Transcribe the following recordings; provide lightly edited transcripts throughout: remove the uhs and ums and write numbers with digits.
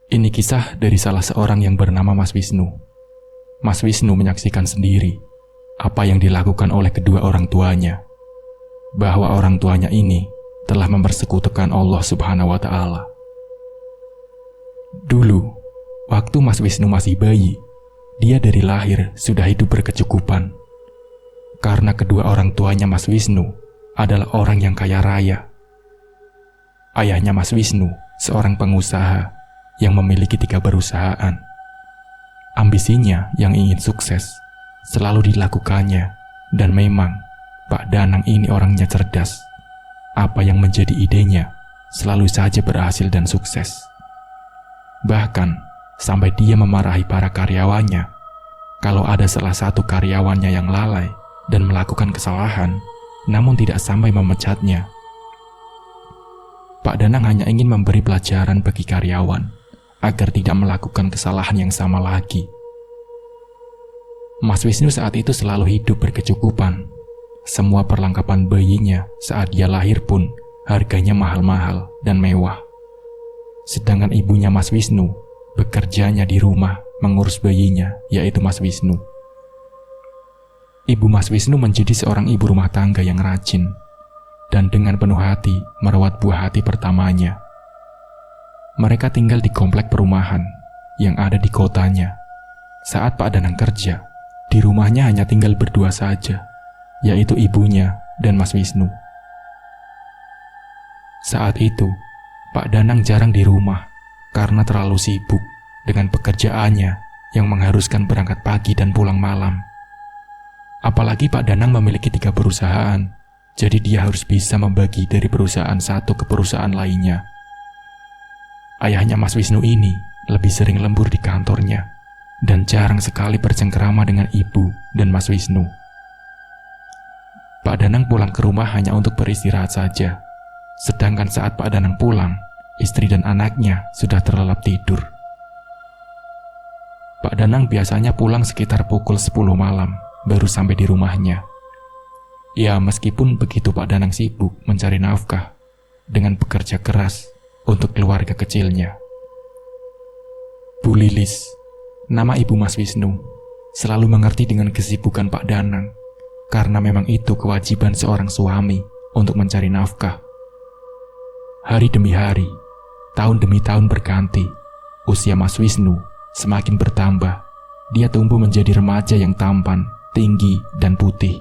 Ini kisah dari salah seorang yang bernama Mas Wisnu. Mas Wisnu menyaksikan sendiri apa yang dilakukan oleh kedua orang tuanya, bahwa orang tuanya ini telah mempersekutukan Allah Subhanahu wa Ta'ala. Dulu, waktu Mas Wisnu masih bayi, dia dari lahir sudah hidup berkecukupan. Karena kedua orang tuanya Mas Wisnu adalah orang yang kaya raya. Ayahnya Mas Wisnu seorang pengusaha yang memiliki 3 perusahaan. Ambisinya yang ingin sukses selalu dilakukannya, dan memang Pak Danang ini orangnya cerdas. Apa yang menjadi idenya selalu saja berhasil dan sukses. Bahkan sampai dia memarahi para karyawannya kalau ada salah satu karyawannya yang lalai dan melakukan kesalahan, namun tidak sampai memecatnya. Pak Danang hanya ingin memberi pelajaran bagi karyawan agar tidak melakukan kesalahan yang sama lagi. Mas Wisnu saat itu selalu hidup berkecukupan. Semua perlengkapan bayinya saat dia lahir pun harganya mahal-mahal dan mewah. Sedangkan ibunya Mas Wisnu bekerjanya di rumah mengurus bayinya, yaitu Mas Wisnu. Ibu Mas Wisnu menjadi seorang ibu rumah tangga yang rajin dan dengan penuh hati merawat buah hati pertamanya. Mereka tinggal di komplek perumahan yang ada di kotanya. Saat Pak Danang kerja, di rumahnya hanya tinggal berdua saja, yaitu ibunya dan Mas Wisnu. Saat itu, Pak Danang jarang di rumah karena terlalu sibuk dengan pekerjaannya yang mengharuskan berangkat pagi dan pulang malam. Apalagi Pak Danang memiliki 3 perusahaan, jadi dia harus bisa membagi dari perusahaan satu ke perusahaan lainnya. Ayahnya Mas Wisnu ini lebih sering lembur di kantornya dan jarang sekali bercengkerama dengan ibu dan Mas Wisnu. Pak Danang pulang ke rumah hanya untuk beristirahat saja. Sedangkan saat Pak Danang pulang, istri dan anaknya sudah terlelap tidur. Pak Danang biasanya pulang sekitar pukul 10 malam, baru sampai di rumahnya. Ya, meskipun begitu Pak Danang sibuk mencari nafkah dengan bekerja keras untuk keluarga kecilnya. Bu Lilis, nama ibu Mas Wisnu, selalu mengerti dengan kesibukan Pak Danang, karena memang itu kewajiban seorang suami untuk mencari nafkah. Hari demi hari, tahun demi tahun berganti, usia Mas Wisnu semakin bertambah. Dia tumbuh menjadi remaja yang tampan, tinggi, dan putih.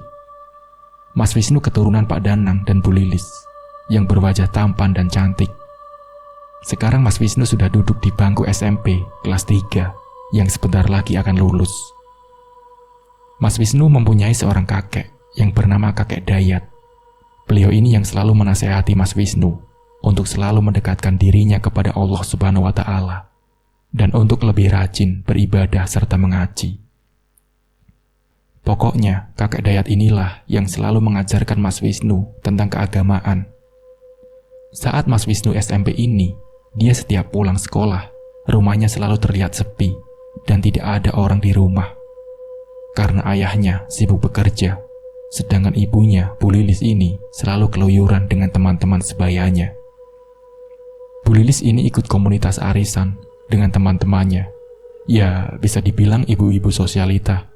Mas Wisnu keturunan Pak Danang dan Bu Lilis yang berwajah tampan dan cantik. Sekarang Mas Wisnu sudah duduk di bangku SMP kelas 3 yang sebentar lagi akan lulus. Mas Wisnu mempunyai seorang kakek yang bernama Kakek Dayat. Beliau ini yang selalu menasehati Mas Wisnu untuk selalu mendekatkan dirinya kepada Allah Subhanahu wa Ta'ala dan untuk lebih rajin beribadah serta mengaji. Pokoknya, Kakek Dayat inilah yang selalu mengajarkan Mas Wisnu tentang keagamaan. Saat Mas Wisnu SMP ini, dia setiap pulang sekolah, rumahnya selalu terlihat sepi dan tidak ada orang di rumah. Karena ayahnya sibuk bekerja, sedangkan ibunya, Bu Lilis ini, selalu keluyuran dengan teman-teman sebayanya. Bu Lilis ini ikut komunitas arisan dengan teman-temannya. Ya, bisa dibilang ibu-ibu sosialita.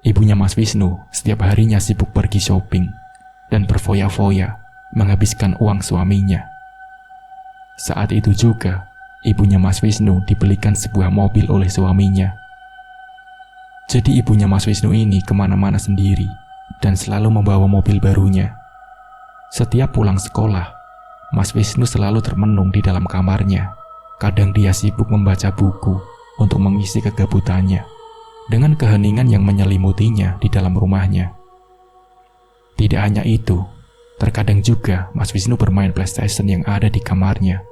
Ibunya Mas Wisnu setiap harinya sibuk pergi shopping dan berfoya-foya menghabiskan uang suaminya. Saat itu juga, ibunya Mas Wisnu dibelikan sebuah mobil oleh suaminya. Jadi ibunya Mas Wisnu ini kemana-mana sendiri dan selalu membawa mobil barunya. Setiap pulang sekolah, Mas Wisnu selalu termenung di dalam kamarnya. Kadang dia sibuk membaca buku untuk mengisi kegabutannya dengan keheningan yang menyelimutinya di dalam rumahnya. Tidak hanya itu, terkadang juga Mas Wisnu bermain PlayStation yang ada di kamarnya.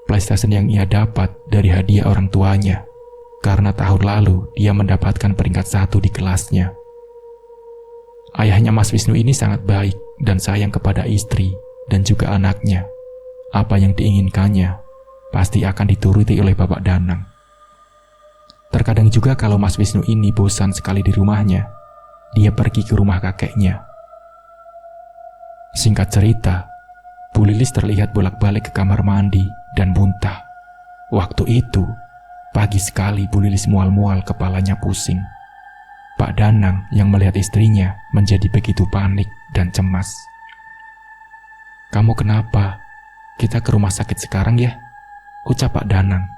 PlayStation yang ia dapat dari hadiah orang tuanya, karena tahun lalu dia mendapatkan peringkat 1 di kelasnya. Ayahnya Mas Wisnu ini sangat baik dan sayang kepada istri dan juga anaknya. Apa yang diinginkannya pasti akan dituruti oleh Bapak Danang. Terkadang juga kalau Mas Wisnu ini bosan sekali di rumahnya, dia pergi ke rumah kakeknya. Singkat cerita, Bu Lilis terlihat bolak-balik ke kamar mandi dan muntah. Waktu itu, pagi sekali Bu Lilis mual-mual kepalanya pusing. Pak Danang yang melihat istrinya menjadi begitu panik dan cemas. "Kamu kenapa? Kita ke rumah sakit sekarang ya," ucap Pak Danang.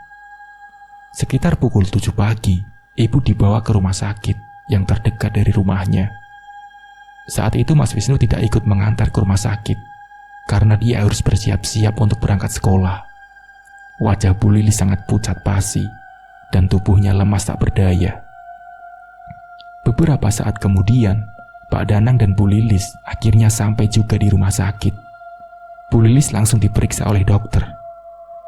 Sekitar pukul 7 pagi, ibu dibawa ke rumah sakit yang terdekat dari rumahnya. Saat itu Mas Wisnu tidak ikut mengantar ke rumah sakit karena dia harus bersiap-siap untuk berangkat sekolah. Wajah Bu Lilis sangat pucat pasi dan tubuhnya lemas tak berdaya. Beberapa saat kemudian, Pak Danang dan Bu Lilis akhirnya sampai juga di rumah sakit. Bu Lilis langsung diperiksa oleh dokter.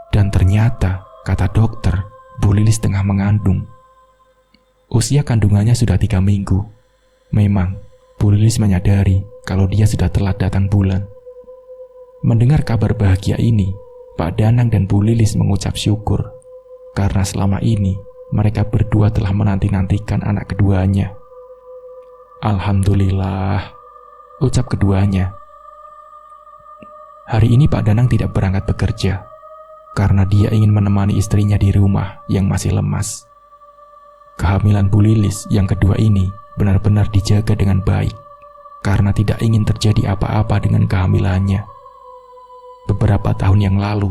Dan ternyata, kata dokter, Bu Lilis tengah mengandung. Usia kandungannya sudah 3 minggu. Memang, Bu Lilis menyadari kalau dia sudah telat datang bulan. Mendengar kabar bahagia ini, Pak Danang dan Bu Lilis mengucap syukur karena selama ini mereka berdua telah menanti-nantikan anak keduanya. "Alhamdulillah," ucap keduanya. Hari ini Pak Danang tidak berangkat bekerja karena dia ingin menemani istrinya di rumah yang masih lemas. Kehamilan Bu Lilis yang kedua ini benar-benar dijaga dengan baik karena tidak ingin terjadi apa-apa dengan kehamilannya. Beberapa tahun yang lalu,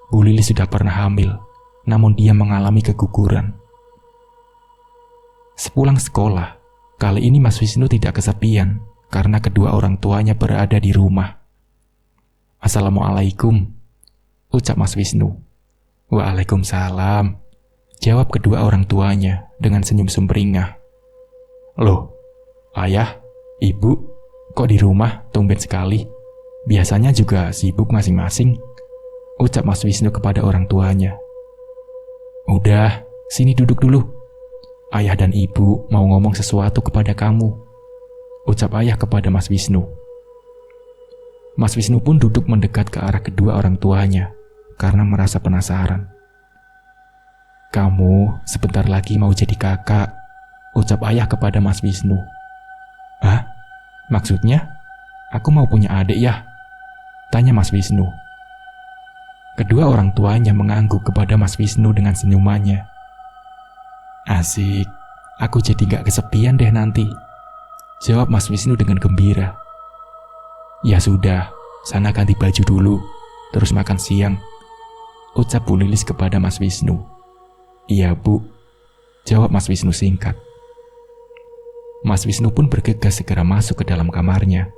Bu Lilis sudah pernah hamil, namun dia mengalami keguguran. Sepulang sekolah, kali ini Mas Wisnu tidak kesepian karena kedua orang tuanya berada di rumah. "Assalamualaikum," ucap Mas Wisnu. "Waalaikumsalam," jawab kedua orang tuanya dengan senyum sumringah. "Loh, ayah, ibu, kok di rumah tumben sekali? Biasanya juga sibuk masing-masing," ucap Mas Wisnu kepada orang tuanya. "Udah, sini duduk dulu. Ayah dan ibu mau ngomong sesuatu kepada kamu," ucap ayah kepada Mas Wisnu. Mas Wisnu pun duduk mendekat ke arah kedua orang tuanya karena merasa penasaran. "Kamu sebentar lagi mau jadi kakak," ucap ayah kepada Mas Wisnu. "Hah? Maksudnya? Aku mau punya adik ya?" tanya Mas Wisnu. Kedua orang tuanya mengangguk kepada Mas Wisnu dengan senyumannya. "Asik, aku jadi gak kesepian deh nanti," jawab Mas Wisnu dengan gembira. "Ya sudah, sana ganti baju dulu, terus makan siang," ucap Bu Lilis kepada Mas Wisnu. "Iya Bu," jawab Mas Wisnu singkat. Mas Wisnu pun bergegas segera masuk ke dalam kamarnya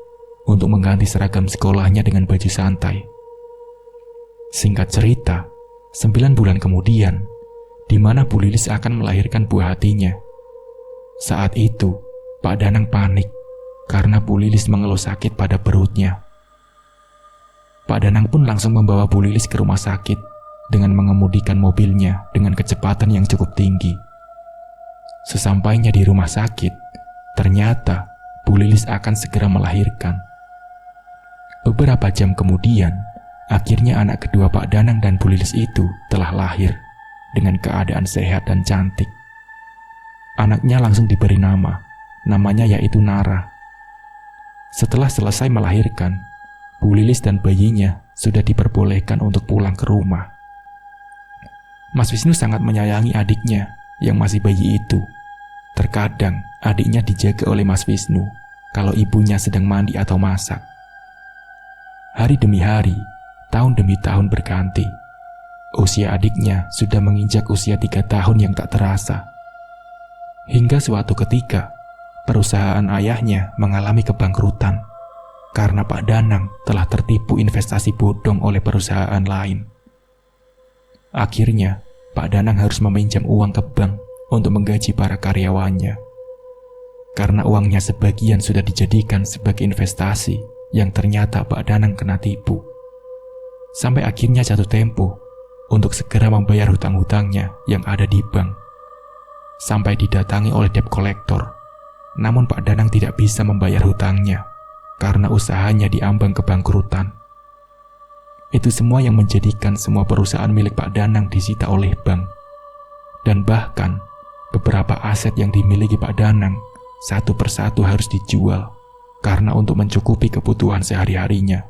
untuk mengganti seragam sekolahnya dengan baju santai. Singkat cerita, 9 bulan kemudian, di mana Bu Lilis akan melahirkan buah hatinya. Saat itu, Pak Danang panik karena Bu Lilis mengeluh sakit pada perutnya. Pak Danang pun langsung membawa Bu Lilis ke rumah sakit dengan mengemudikan mobilnya dengan kecepatan yang cukup tinggi. Sesampainya di rumah sakit, ternyata Bu Lilis akan segera melahirkan. Beberapa jam kemudian, akhirnya anak kedua Pak Danang dan Bu Lilis itu telah lahir dengan keadaan sehat dan cantik. Anaknya langsung diberi nama, namanya yaitu Nara. Setelah selesai melahirkan, Bu Lilis dan bayinya sudah diperbolehkan untuk pulang ke rumah. Mas Wisnu sangat menyayangi adiknya yang masih bayi itu. Terkadang adiknya dijaga oleh Mas Wisnu kalau ibunya sedang mandi atau masak. Hari demi hari, tahun demi tahun berganti. Usia adiknya sudah menginjak usia 3 tahun yang tak terasa. Hingga suatu ketika, perusahaan ayahnya mengalami kebangkrutan karena Pak Danang telah tertipu investasi bodong oleh perusahaan lain. Akhirnya, Pak Danang harus meminjam uang ke bank untuk menggaji para karyawannya. Karena uangnya sebagian sudah dijadikan sebagai investasi yang ternyata Pak Danang kena tipu. Sampai akhirnya jatuh tempo untuk segera membayar hutang-hutangnya yang ada di bank. Sampai didatangi oleh debt collector. Namun Pak Danang tidak bisa membayar hutangnya karena usahanya diambang kebangkrutan. Itu semua yang menjadikan semua perusahaan milik Pak Danang disita oleh bank. Dan bahkan beberapa aset yang dimiliki Pak Danang satu persatu harus dijual karena untuk mencukupi kebutuhan sehari-harinya.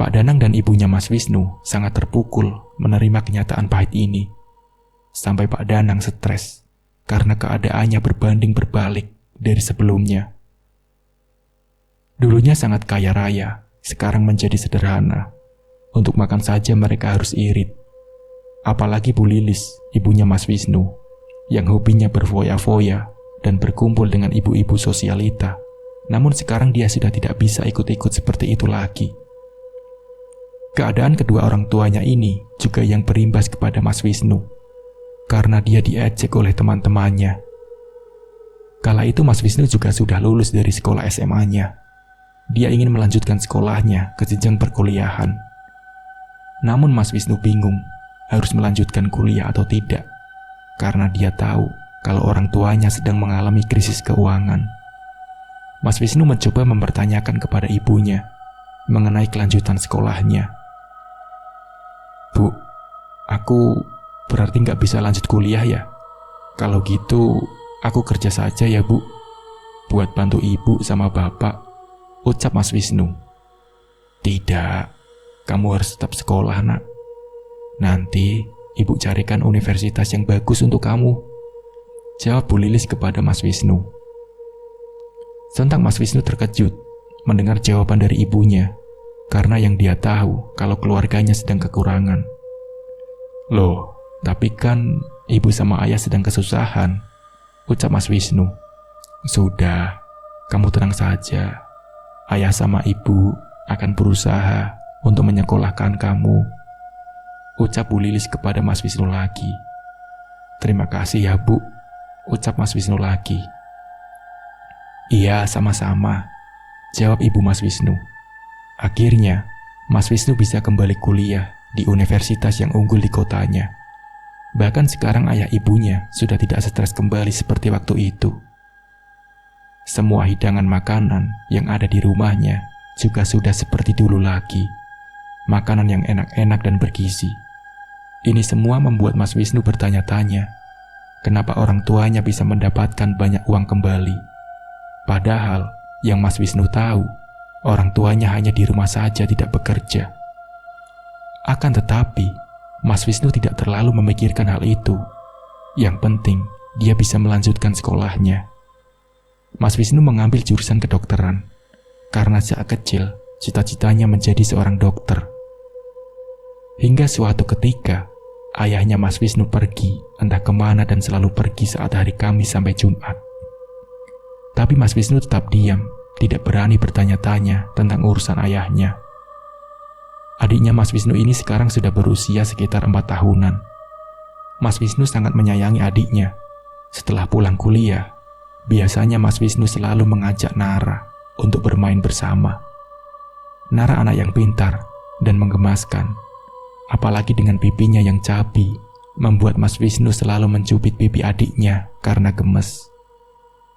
Pak Danang dan ibunya Mas Wisnu sangat terpukul menerima kenyataan pahit ini. Sampai Pak Danang stres karena keadaannya berbanding berbalik dari sebelumnya. Dulunya sangat kaya raya, sekarang menjadi sederhana. Untuk makan saja mereka harus irit. Apalagi Bu Lilis, ibunya Mas Wisnu, yang hobinya berfoya-foya dan berkumpul dengan ibu-ibu sosialita. Namun sekarang dia sudah tidak bisa ikut-ikut seperti itu lagi. Keadaan kedua orang tuanya ini juga yang berimbas kepada Mas Wisnu, karena dia diejek oleh teman-temannya. Kala itu Mas Wisnu juga sudah lulus dari sekolah SMA-nya. Dia ingin melanjutkan sekolahnya ke jenjang perkuliahan. Namun Mas Wisnu bingung harus melanjutkan kuliah atau tidak, karena dia tahu kalau orang tuanya sedang mengalami krisis keuangan. Mas Wisnu mencoba mempertanyakan kepada ibunya mengenai kelanjutan sekolahnya. Bu, aku berarti nggak bisa lanjut kuliah ya? Kalau gitu, aku kerja saja ya Bu, buat bantu ibu sama bapak, ucap Mas Wisnu. Tidak, kamu harus tetap sekolah nak. Nanti ibu carikan universitas yang bagus untuk kamu, jawab Bu Lilis kepada Mas Wisnu. Sontak Mas Wisnu terkejut mendengar jawaban dari ibunya, karena yang dia tahu kalau keluarganya sedang kekurangan. Loh, tapi kan ibu sama ayah sedang kesusahan, ucap Mas Wisnu. Sudah, kamu tenang saja. Ayah sama ibu akan berusaha untuk menyekolahkan kamu, ucap Bu Lilis kepada Mas Wisnu lagi. Terima kasih ya Bu, ucap Mas Wisnu lagi. Iya, sama-sama, jawab ibu Mas Wisnu. Akhirnya, Mas Wisnu bisa kembali kuliah di universitas yang unggul di kotanya. Bahkan sekarang ayah ibunya sudah tidak stres kembali seperti waktu itu. Semua hidangan makanan yang ada di rumahnya juga sudah seperti dulu lagi. Makanan yang enak-enak dan bergizi. Ini semua membuat Mas Wisnu bertanya-tanya, kenapa orang tuanya bisa mendapatkan banyak uang kembali. Padahal yang Mas Wisnu tahu, orang tuanya hanya di rumah saja tidak bekerja. Akan tetapi, Mas Wisnu tidak terlalu memikirkan hal itu. Yang penting, dia bisa melanjutkan sekolahnya. Mas Wisnu mengambil jurusan kedokteran, karena sejak kecil, cita-citanya menjadi seorang dokter. Hingga suatu ketika, ayahnya Mas Wisnu pergi, entah kemana dan selalu pergi saat hari Kamis sampai Jumat. Tapi Mas Wisnu tetap diam, tidak berani bertanya-tanya tentang urusan ayahnya. Adiknya Mas Wisnu ini sekarang sudah berusia sekitar 4 tahunan. Mas Wisnu sangat menyayangi adiknya. Setelah pulang kuliah, biasanya Mas Wisnu selalu mengajak Nara untuk bermain bersama. Nara anak yang pintar dan menggemaskan. Apalagi dengan pipinya yang cabi, membuat Mas Wisnu selalu mencubit pipi adiknya karena gemes.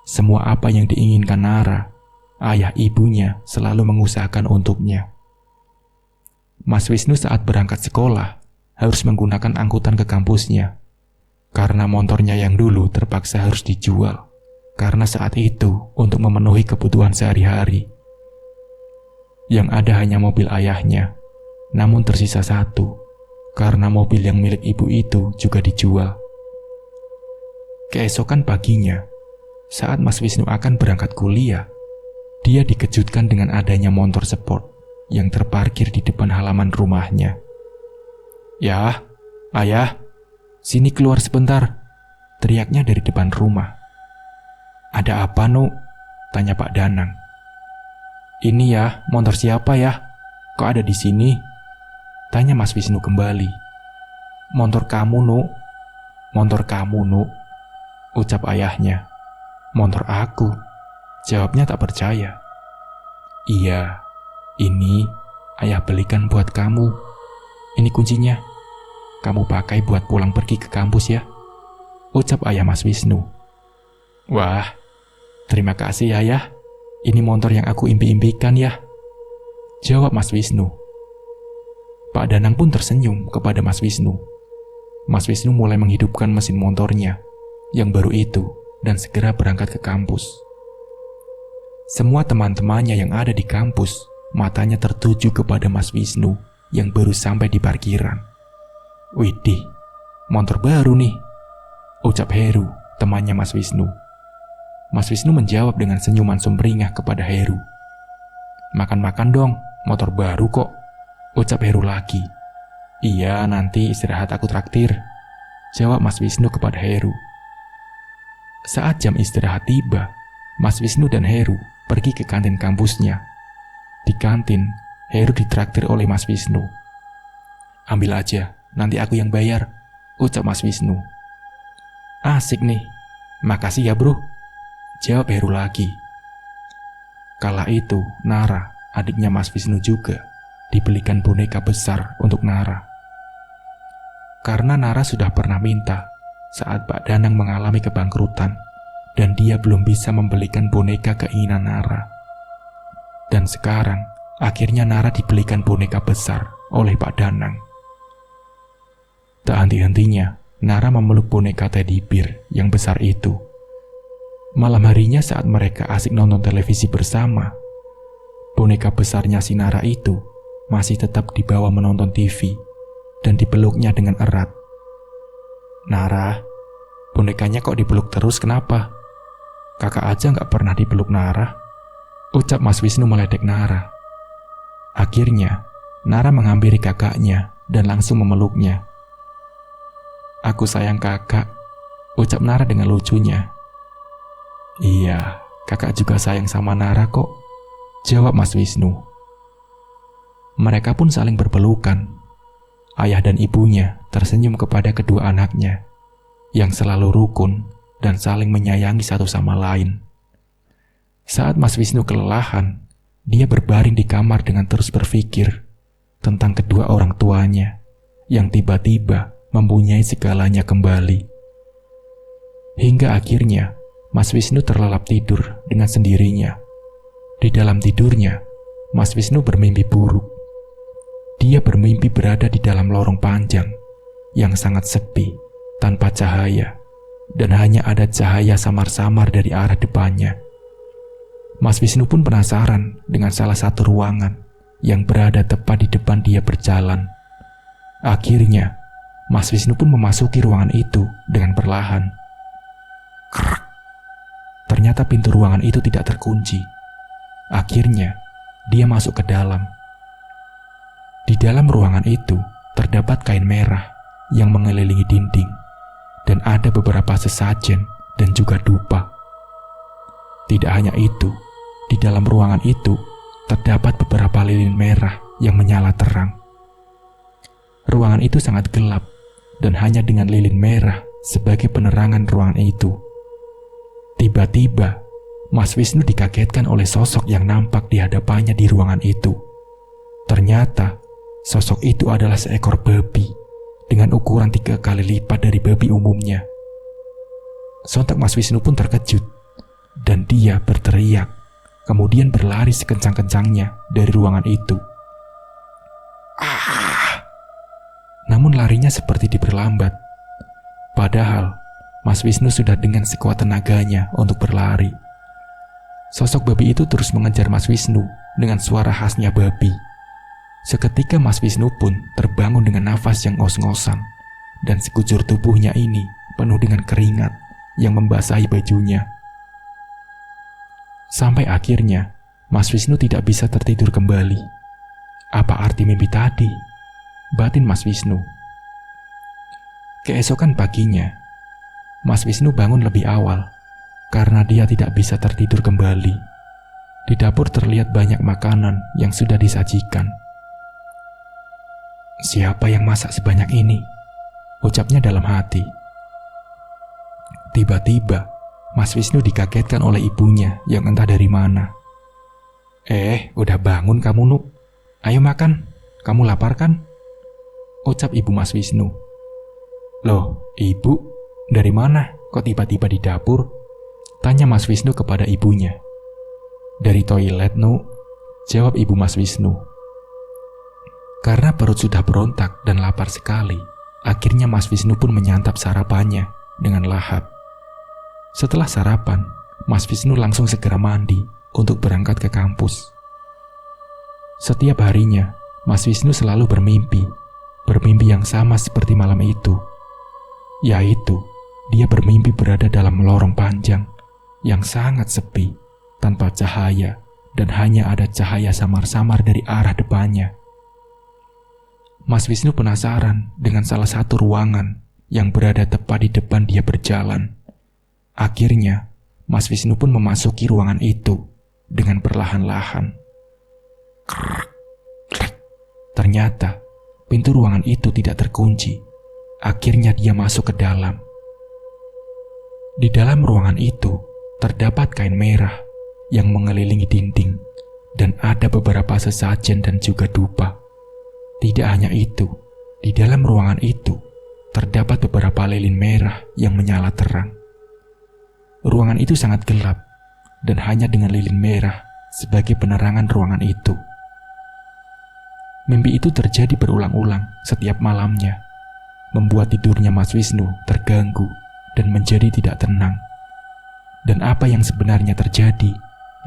Semua apa yang diinginkan Nara, ayah ibunya selalu mengusahakan untuknya. Mas Wisnu saat berangkat sekolah harus menggunakan angkutan ke kampusnya, karena motornya yang dulu terpaksa harus dijual, karena saat itu untuk memenuhi kebutuhan sehari-hari. Yang ada hanya mobil ayahnya, namun tersisa satu, karena mobil yang milik ibu itu juga dijual. Keesokan paginya, saat Mas Wisnu akan berangkat kuliah, dia dikejutkan dengan adanya motor sport yang terparkir di depan halaman rumahnya. "Ya, ayah, sini keluar sebentar," teriaknya dari depan rumah. "Ada apa, Nu?" tanya Pak Danang. "Ini ya, motor siapa ya? Kok ada di sini?" tanya Mas Wisnu kembali. "Motor kamu, Nu." "Motor kamu, Nu," ucap ayahnya. "Motor aku," jawabnya tak percaya. "Iya, ini ayah belikan buat kamu. Ini kuncinya. Kamu pakai buat pulang pergi ke kampus ya," ucap ayah Mas Wisnu. "Wah, terima kasih ayah. Ini motor yang aku impi-impikan ya," jawab Mas Wisnu. Pak Danang pun tersenyum kepada Mas Wisnu. Mas Wisnu mulai menghidupkan mesin motornya yang baru itu dan segera berangkat ke kampus. Semua teman-temannya yang ada di kampus matanya tertuju kepada Mas Wisnu yang baru sampai di parkiran. "Widih, motor baru nih," ucap Heru, temannya Mas Wisnu. Mas Wisnu menjawab dengan senyuman sumringah kepada Heru. "Makan-makan dong, motor baru kok," ucap Heru lagi. "Iya, nanti istirahat aku traktir," jawab Mas Wisnu kepada Heru. Saat jam istirahat tiba, Mas Wisnu dan Heru pergi ke kantin kampusnya. Di kantin, Heru ditraktir oleh Mas Wisnu. "Ambil aja, nanti aku yang bayar," ucap Mas Wisnu. "Asik nih, makasih ya bro," jawab Heru lagi. Kala itu, Nara, adiknya Mas Wisnu juga, dibelikan boneka besar untuk Nara. Karena Nara sudah pernah minta saat Pak Danang mengalami kebangkrutan dan dia belum bisa membelikan boneka keinginan Nara. Dan sekarang, akhirnya Nara dibelikan boneka besar oleh Pak Danang. Tak henti-hentinya, Nara memeluk boneka teddy bear yang besar itu. Malam harinya saat mereka asik nonton televisi bersama, boneka besarnya si Nara itu masih tetap dibawa menonton TV dan dipeluknya dengan erat. "Nara, bonekanya kok dipeluk terus, kenapa? Kakak aja gak pernah dipeluk Nara," ucap Mas Wisnu meledek Nara. Akhirnya, Nara menghampiri kakaknya dan langsung memeluknya. "Aku sayang kakak," ucap Nara dengan lucunya. "Iya, kakak juga sayang sama Nara kok," jawab Mas Wisnu. Mereka pun saling berpelukan. Ayah dan ibunya tersenyum kepada kedua anaknya yang selalu rukun dan saling menyayangi satu sama lain. Saat Mas Wisnu kelelahan, dia berbaring di kamar dengan terus berpikir tentang kedua orang tuanya yang tiba-tiba mempunyai segalanya kembali. Hingga akhirnya Mas Wisnu terlelap tidur dengan sendirinya. Di dalam tidurnya, Mas Wisnu bermimpi buruk. Dia bermimpi berada di dalam lorong panjang yang sangat sepi, tanpa cahaya, dan hanya ada cahaya samar-samar dari arah depannya. Mas Wisnu pun penasaran dengan salah satu ruangan yang berada tepat di depan dia berjalan. Akhirnya, Mas Wisnu pun memasuki ruangan itu dengan perlahan. Krek. Ternyata pintu ruangan itu tidak terkunci. Akhirnya, dia masuk ke dalam. Di dalam ruangan itu terdapat kain merah yang mengelilingi dinding, dan ada beberapa sesajen dan juga dupa. Tidak hanya itu, di dalam ruangan itu terdapat beberapa lilin merah yang menyala terang. Ruangan itu sangat gelap, dan hanya dengan lilin merah sebagai penerangan ruangan itu. Tiba-tiba, Mas Wisnu dikagetkan oleh sosok yang nampak di hadapannya di ruangan itu. Ternyata, sosok itu adalah seekor babi dengan ukuran 3 kali lipat dari babi umumnya. Sontak Mas Wisnu pun terkejut, dan dia berteriak, kemudian berlari sekencang-kencangnya dari ruangan itu. Namun larinya seperti diperlambat. Padahal, Mas Wisnu sudah dengan sekuat tenaganya untuk berlari. Sosok babi itu terus mengejar Mas Wisnu dengan suara khasnya babi. Seketika Mas Wisnu pun terbangun dengan nafas yang ngos-ngosan, dan sekujur tubuhnya ini penuh dengan keringat yang membasahi bajunya. Sampai akhirnya, Mas Wisnu tidak bisa tertidur kembali. Apa arti mimpi tadi? Batin Mas Wisnu. Keesokan paginya, Mas Wisnu bangun lebih awal karena dia tidak bisa tertidur kembali. Di dapur terlihat banyak makanan yang sudah disajikan. "Siapa yang masak sebanyak ini?" ucapnya dalam hati. Tiba-tiba, Mas Wisnu dikagetkan oleh ibunya yang entah dari mana. Udah bangun kamu, Nuk? Ayo makan, kamu lapar kan?" ucap ibu Mas Wisnu. "Loh, ibu? Dari mana? Kok tiba-tiba di dapur?" tanya Mas Wisnu kepada ibunya. "Dari toilet, Nuk," jawab ibu Mas Wisnu. Karena perut sudah berontak dan lapar sekali, akhirnya Mas Wisnu pun menyantap sarapannya dengan lahap. Setelah sarapan, Mas Wisnu langsung segera mandi untuk berangkat ke kampus. Setiap harinya, Mas Wisnu selalu bermimpi yang sama seperti malam itu. Yaitu, dia bermimpi berada dalam lorong panjang yang sangat sepi, tanpa cahaya, dan hanya ada cahaya samar-samar dari arah depannya. Mas Wisnu penasaran dengan salah satu ruangan yang berada tepat di depan dia berjalan. Akhirnya, Mas Wisnu pun memasuki ruangan itu dengan perlahan-lahan. Ternyata, pintu ruangan itu tidak terkunci. Akhirnya dia masuk ke dalam. Di dalam ruangan itu, terdapat kain merah yang mengelilingi dinding, dan ada beberapa sesajen dan juga dupa. Tidak hanya itu, di dalam ruangan itu, terdapat beberapa lilin merah yang menyala terang. Ruangan itu sangat gelap, dan hanya dengan lilin merah sebagai penerangan ruangan itu. Mimpi itu terjadi berulang-ulang setiap malamnya, membuat tidurnya Mas Wisnu terganggu dan menjadi tidak tenang. Dan apa yang sebenarnya terjadi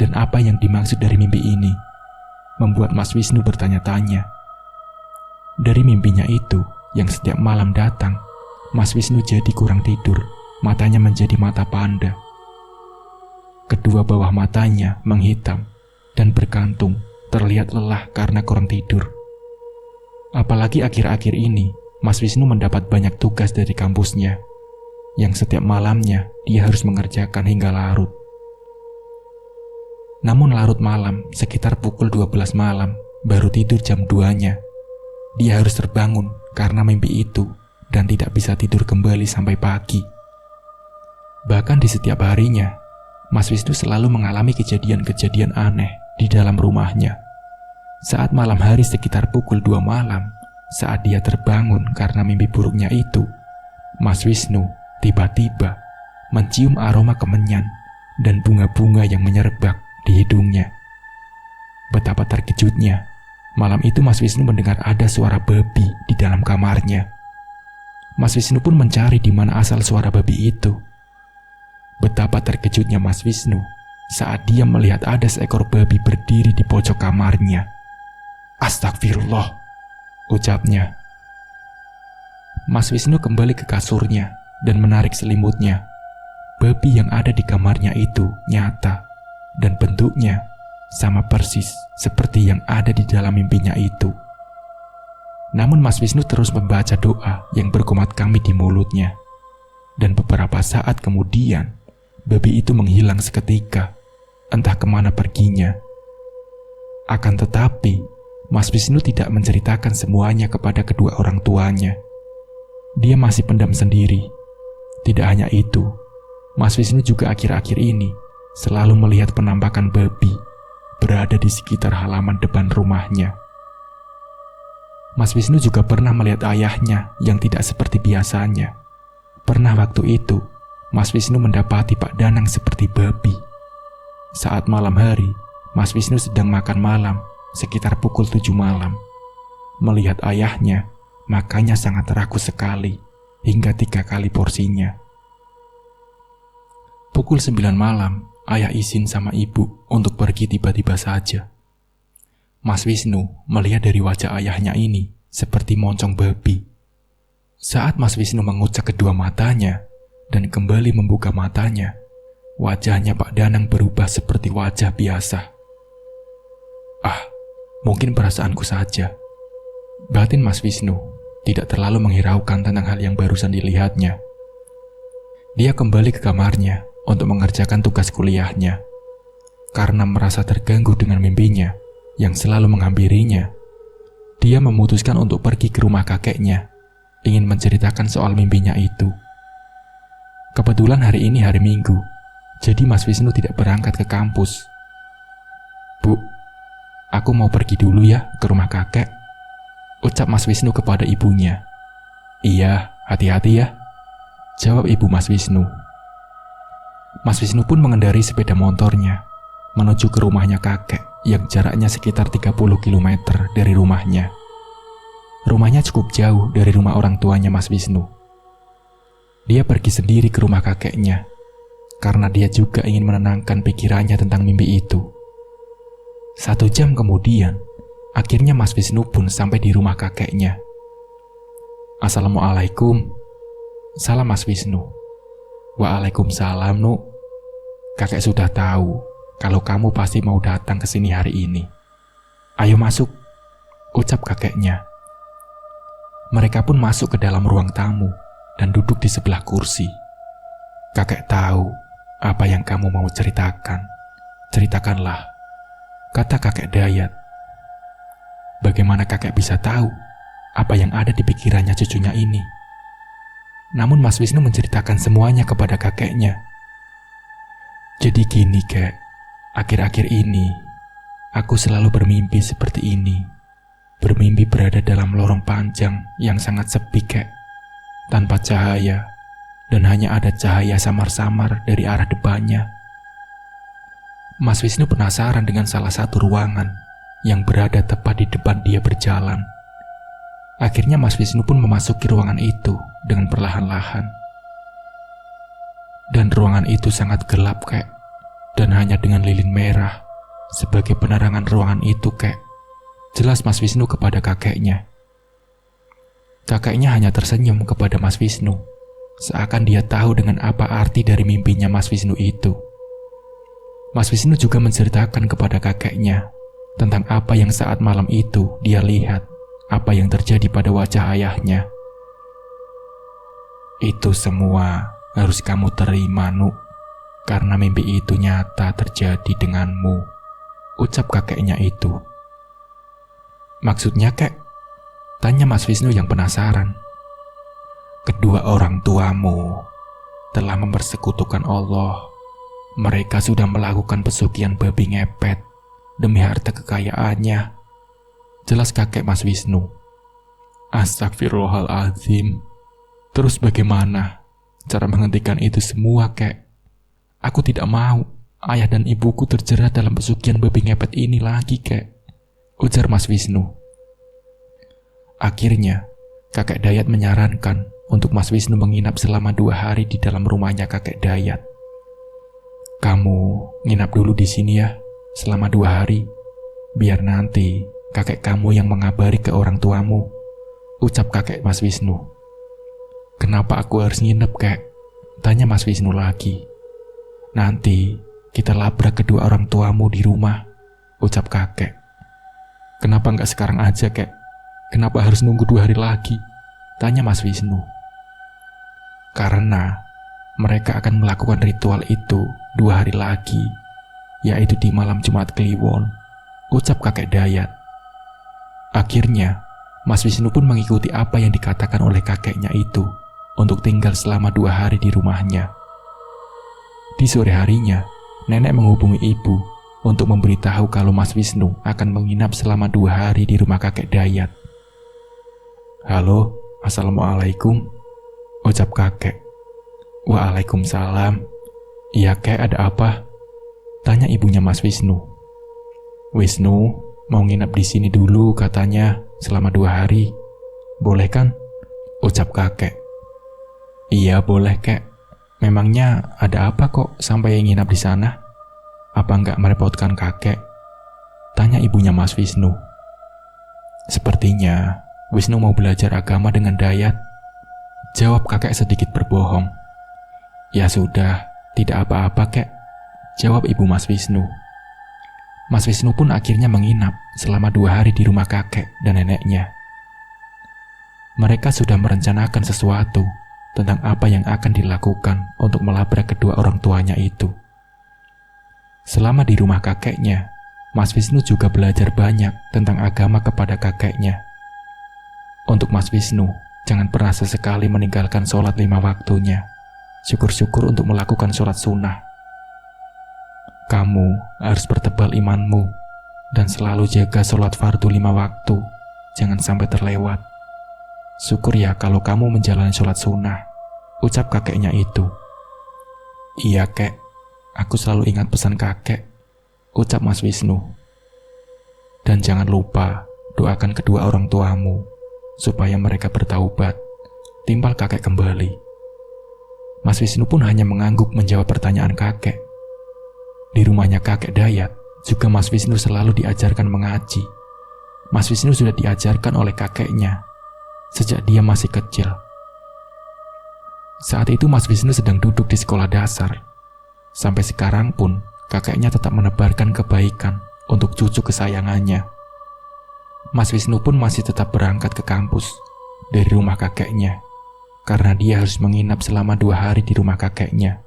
dan apa yang dimaksud dari mimpi ini membuat Mas Wisnu bertanya-tanya. Dari mimpinya itu yang setiap malam datang, Mas Wisnu jadi kurang tidur, matanya menjadi mata panda. Kedua bawah matanya menghitam dan berkantung, terlihat lelah karena kurang tidur. Apalagi akhir-akhir ini, Mas Wisnu mendapat banyak tugas dari kampusnya, yang setiap malamnya dia harus mengerjakan hingga larut. Namun larut malam, sekitar pukul 12 malam, baru tidur jam 2-nya. Dia harus terbangun karena mimpi itu dan tidak bisa tidur kembali sampai pagi. Bahkan di setiap harinya, Mas Wisnu selalu mengalami kejadian-kejadian aneh di dalam rumahnya. Saat malam hari sekitar pukul 2 malam, saat dia terbangun karena mimpi buruknya itu, Mas Wisnu tiba-tiba mencium aroma kemenyan dan bunga-bunga yang menyerbak di hidungnya. Betapa terkejutnya, malam itu Mas Wisnu mendengar ada suara babi di dalam kamarnya. Mas Wisnu pun mencari di mana asal suara babi itu. Betapa terkejutnya Mas Wisnu saat dia melihat ada seekor babi berdiri di pojok kamarnya. "Astagfirullah," ucapnya. Mas Wisnu kembali ke kasurnya dan menarik selimutnya. Babi yang ada di kamarnya itu nyata dan bentuknya sama persis seperti yang ada di dalam mimpinya itu. Namun Mas Wisnu terus membaca doa yang berkomat kami di mulutnya. Dan beberapa saat kemudian, babi itu menghilang seketika, entah kemana perginya. Akan tetapi, Mas Wisnu tidak menceritakan semuanya kepada kedua orang tuanya. Dia masih pendam sendiri. Tidak hanya itu, Mas Wisnu juga akhir-akhir ini selalu melihat penampakan babi berada di sekitar halaman depan rumahnya. Mas Wisnu juga pernah melihat ayahnya yang tidak seperti biasanya. Pernah waktu itu, Mas Wisnu mendapati Pak Danang seperti babi. Saat malam hari, Mas Wisnu sedang makan malam sekitar pukul 7 malam. Melihat ayahnya, makanya sangat rakus sekali, hingga 3 kali porsinya. Pukul 9 malam, ayah izin sama ibu untuk pergi tiba-tiba saja. Mas Wisnu melihat dari wajah ayahnya ini seperti moncong babi. Saat Mas Wisnu mengucek kedua matanya dan kembali membuka matanya, wajahnya Pak Danang berubah seperti wajah biasa. Mungkin perasaanku saja. Batin Mas Wisnu tidak terlalu menghiraukan tentang hal yang barusan dilihatnya. Dia kembali ke kamarnya untuk mengerjakan tugas kuliahnya. Karena merasa terganggu dengan mimpinya yang selalu menghampirinya, dia memutuskan untuk pergi ke rumah kakeknya, ingin menceritakan soal mimpinya itu. Kebetulan hari ini hari Minggu, jadi Mas Wisnu tidak berangkat ke kampus. "Bu, aku mau pergi dulu ya ke rumah kakek," ucap Mas Wisnu kepada ibunya. "Iya, hati-hati ya," jawab ibu Mas Wisnu. Mas Wisnu pun mengendarai sepeda motornya menuju ke rumahnya kakek yang jaraknya sekitar 30 km dari rumahnya. Rumahnya cukup jauh dari rumah orang tuanya Mas Wisnu. Dia pergi sendiri ke rumah kakeknya karena dia juga ingin menenangkan pikirannya tentang mimpi itu. 1 jam kemudian, Akhirnya Mas Wisnu pun sampai di rumah kakeknya. "Assalamualaikum." "Salam Mas Wisnu." "Waalaikumsalam, Nuk. Kakek sudah tahu kalau kamu pasti mau datang ke sini hari ini. Ayo masuk," ucap kakeknya. Mereka pun masuk ke dalam ruang tamu dan duduk di sebelah kursi. "Kakek tahu apa yang kamu mau ceritakan. Ceritakanlah," kata kakek Dayat. Bagaimana kakek bisa tahu apa yang ada di pikirannya cucunya ini? Namun Mas Wisnu menceritakan semuanya kepada kakeknya. "Jadi gini, Kek. Akhir-akhir ini, aku selalu bermimpi seperti ini. Bermimpi berada dalam lorong panjang yang sangat sepi, Kek. Tanpa cahaya, dan hanya ada cahaya samar-samar dari arah depannya." Mas Wisnu penasaran dengan salah satu ruangan yang berada tepat di depan dia berjalan. Akhirnya Mas Wisnu pun memasuki ruangan itu dengan perlahan-lahan. Dan ruangan itu sangat gelap, Kek. Dan hanya dengan lilin merah sebagai penerangan ruangan itu, Kek. Jelas Mas Wisnu kepada kakeknya. Kakeknya hanya tersenyum kepada Mas Wisnu, seakan dia tahu dengan apa arti dari mimpinya Mas Wisnu itu. Mas Wisnu juga menceritakan kepada kakeknya tentang apa yang saat malam itu dia lihat, apa yang terjadi pada wajah ayahnya. "Itu semua harus kamu terima, Nuk, karena mimpi itu nyata terjadi denganmu," ucap kakeknya itu. "Maksudnya, Kek?" tanya Mas Wisnu yang penasaran. "Kedua orang tuamu telah mempersekutukan Allah. Mereka sudah melakukan pesugihan babi ngepet demi harta kekayaannya," jelas kakek Mas Wisnu. "Astagfirullahaladzim. Terus bagaimana cara menghentikan itu semua, Kek? Aku tidak mau ayah dan ibuku terjerat dalam pesugihan babi ngepet ini lagi, Kek," ujar Mas Wisnu. Akhirnya, kakek Dayat menyarankan untuk Mas Wisnu menginap selama 2 hari di dalam rumahnya kakek Dayat. "Kamu nginap dulu di sini ya, selama 2 hari. Biar nanti kakek kamu yang mengabari ke orang tuamu," ucap kakek Mas Wisnu. "Kenapa aku harus nginep, Kek?" tanya Mas Wisnu lagi. "Nanti kita labrak kedua orang tuamu di rumah," ucap kakek. "Kenapa nggak sekarang aja, Kek? Kenapa harus nunggu 2 hari lagi?" tanya Mas Wisnu. "Karena mereka akan melakukan ritual itu 2 hari lagi, yaitu di malam Jumat Kliwon," ucap kakek Dayat. Akhirnya, Mas Wisnu pun mengikuti apa yang dikatakan oleh kakeknya itu untuk tinggal selama 2 hari di rumahnya. Di sore harinya, nenek menghubungi ibu untuk memberitahu kalau Mas Wisnu akan menginap selama 2 hari di rumah kakek Dayat. "Halo, Assalamualaikum," ucap kakek. "Waalaikumsalam. Iya, Kek, ada apa?" tanya ibunya Mas Wisnu. "Wisnu mau nginap di sini dulu katanya selama 2 hari. Boleh kan?" ucap kakek. "Iya, boleh, Kek. Memangnya ada apa kok sampai nginap di sana? Apa nggak merepotkan kakek?" tanya ibunya Mas Wisnu. "Sepertinya Wisnu mau belajar agama dengan Dayat," jawab kakek sedikit berbohong. "Ya sudah, tidak apa-apa, Kek," jawab ibu Mas Wisnu. Mas Wisnu pun akhirnya menginap selama 2 hari di rumah kakek dan neneknya. Mereka sudah merencanakan sesuatu tentang apa yang akan dilakukan untuk melabrak kedua orang tuanya itu. Selama di rumah kakeknya, Mas Wisnu juga belajar banyak tentang agama kepada kakeknya. Untuk Mas Wisnu, jangan pernah sesekali meninggalkan sholat 5 waktunya. Syukur-syukur untuk melakukan sholat sunnah. Kamu harus pertebal imanmu dan selalu jaga sholat fardu 5 waktu. Jangan sampai terlewat. Syukur ya kalau kamu menjalani sholat sunnah, ucap kakeknya itu. "Iya, Kek, aku selalu ingat pesan kakek," ucap Mas Wisnu. "Dan jangan lupa doakan kedua orang tuamu supaya mereka bertaubat," timpal kakek kembali. Mas Wisnu pun hanya mengangguk menjawab pertanyaan kakek. Di rumahnya kakek Dayat juga Mas Wisnu selalu diajarkan mengaji. Mas Wisnu sudah diajarkan oleh kakeknya sejak dia masih kecil. Saat itu Mas Wisnu sedang duduk di sekolah dasar. Sampai sekarang pun kakeknya tetap menebarkan kebaikan untuk cucu kesayangannya. Mas Wisnu pun masih tetap berangkat ke kampus dari rumah kakeknya karena dia harus menginap selama 2 hari di rumah kakeknya.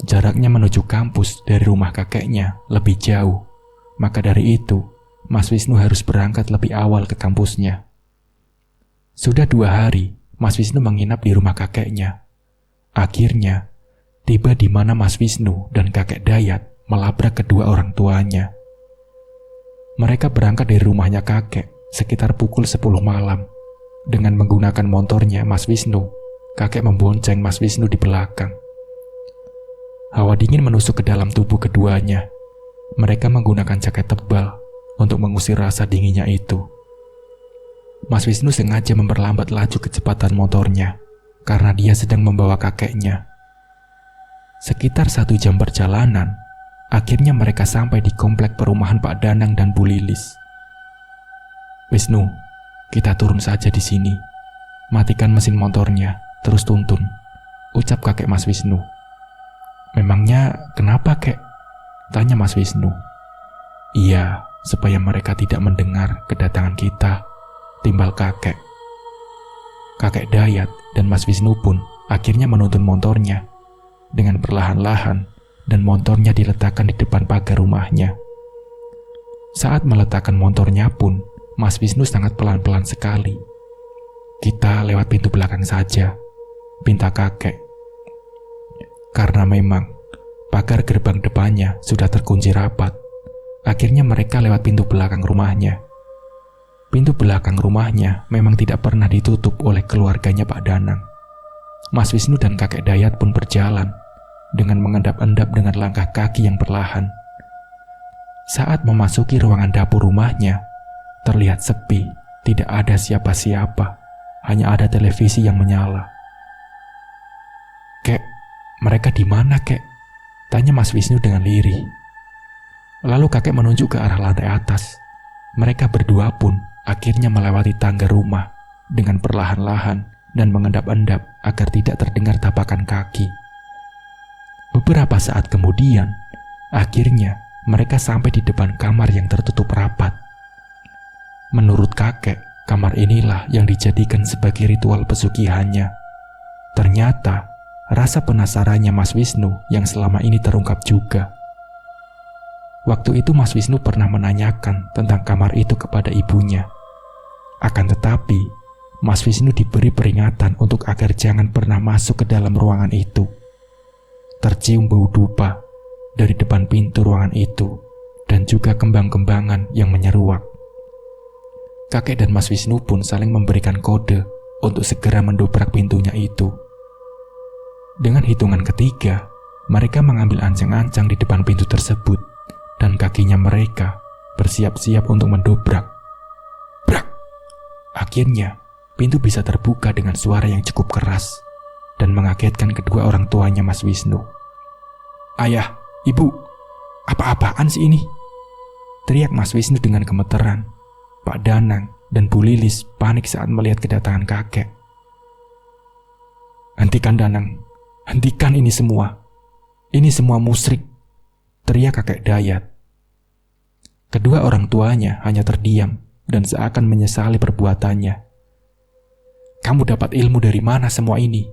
Jaraknya menuju kampus dari rumah kakeknya lebih jauh, maka dari itu Mas Wisnu harus berangkat lebih awal ke kampusnya. Sudah 2 hari Mas Wisnu menginap di rumah kakeknya. Akhirnya tiba di mana Mas Wisnu dan kakek Dayat melabrak kedua orang tuanya. Mereka berangkat dari rumahnya kakek sekitar pukul 10 malam. Dengan menggunakan motornya Mas Wisnu, kakek membonceng Mas Wisnu di belakang. Hawa dingin menusuk ke dalam tubuh keduanya. Mereka menggunakan jaket tebal untuk mengusir rasa dinginnya itu. Mas Wisnu sengaja memperlambat laju kecepatan motornya karena dia sedang membawa kakeknya. Sekitar 1 jam perjalanan, akhirnya mereka sampai di komplek perumahan Pak Danang dan Bu Lilis. "Wisnu, kita turun saja di sini. Matikan mesin motornya, terus tuntun," ucap kakek Mas Wisnu. "Memangnya kenapa, kek?" tanya Mas Wisnu. "Iya, supaya mereka tidak mendengar kedatangan kita," timbal kakek. Kakek Dayat dan Mas Wisnu pun akhirnya menuntun motornya dengan perlahan-lahan dan motornya diletakkan di depan pagar rumahnya. Saat meletakkan motornya pun, Mas Wisnu sangat pelan-pelan sekali. "Kita lewat pintu belakang saja," pinta kakek. Karena memang pagar gerbang depannya sudah terkunci rapat, akhirnya mereka lewat pintu belakang rumahnya. Pintu belakang rumahnya memang tidak pernah ditutup oleh keluarganya Pak Danang. Mas Wisnu dan kakek Dayat pun berjalan dengan mengendap-endap dengan langkah kaki yang perlahan. Saat memasuki ruangan dapur rumahnya, terlihat sepi, tidak ada siapa-siapa, hanya ada televisi yang menyala. "Kek, mereka di mana, kek?" tanya Mas Wisnu dengan lirih. Lalu kakek menunjuk ke arah lantai atas. Mereka berdua pun akhirnya melewati tangga rumah dengan perlahan-lahan dan mengendap-endap agar tidak terdengar tapakan kaki. Beberapa saat kemudian, akhirnya mereka sampai di depan kamar yang tertutup rapat. Menurut kakek, kamar inilah yang dijadikan sebagai ritual pesugihannya. Ternyata, rasa penasarannya Mas Wisnu yang selama ini terungkap juga. Waktu itu Mas Wisnu pernah menanyakan tentang kamar itu kepada ibunya. Akan tetapi, Mas Wisnu diberi peringatan untuk agar jangan pernah masuk ke dalam ruangan itu. Tercium bau dupa dari depan pintu ruangan itu dan juga kembang-kembangan yang menyeruak. Kakek dan Mas Wisnu pun saling memberikan kode untuk segera mendobrak pintunya itu. Dengan hitungan ketiga, mereka mengambil ancang-ancang di depan pintu tersebut dan kakinya mereka bersiap-siap untuk mendobrak. Brak! Akhirnya, pintu bisa terbuka dengan suara yang cukup keras dan mengagetkan kedua orang tuanya Mas Wisnu. "Ayah, Ibu, apa-apaan sih ini?" teriak Mas Wisnu dengan gemeteran. Pak Danang dan Bu Lilis panik saat melihat kedatangan kakek. "Hentikan, Danang, hentikan ini semua. Ini semua musyrik," teriak kakek Dayat. Kedua orang tuanya hanya terdiam dan seakan menyesali perbuatannya. "Kamu dapat ilmu dari mana semua ini?"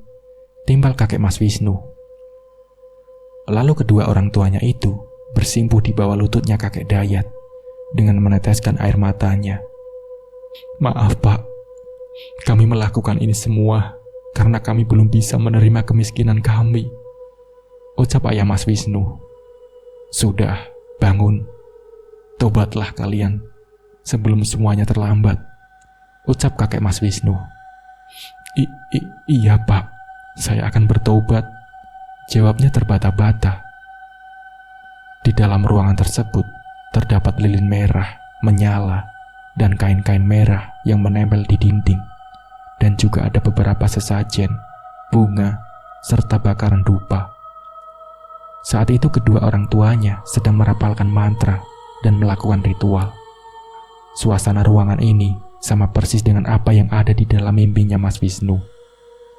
timbal kakek Mas Wisnu. Lalu kedua orang tuanya itu bersimpuh di bawah lututnya kakek Dayat dengan meneteskan air matanya. "Maaf, Pak. Kami melakukan ini semua karena kami belum bisa menerima kemiskinan kami," ucap ayah Mas Wisnu. "Sudah, bangun. Tobatlah kalian sebelum semuanya terlambat," ucap kakek Mas Wisnu. Iya, Pak. Saya akan bertobat," jawabnya terbata-bata. Di dalam ruangan tersebut terdapat lilin merah menyala dan kain-kain merah yang menempel di dinding, dan juga ada beberapa sesajen, bunga, serta bakaran dupa. Saat itu kedua orang tuanya sedang merapalkan mantra dan melakukan ritual. Suasana ruangan ini sama persis dengan apa yang ada di dalam mimpinya Mas Wisnu.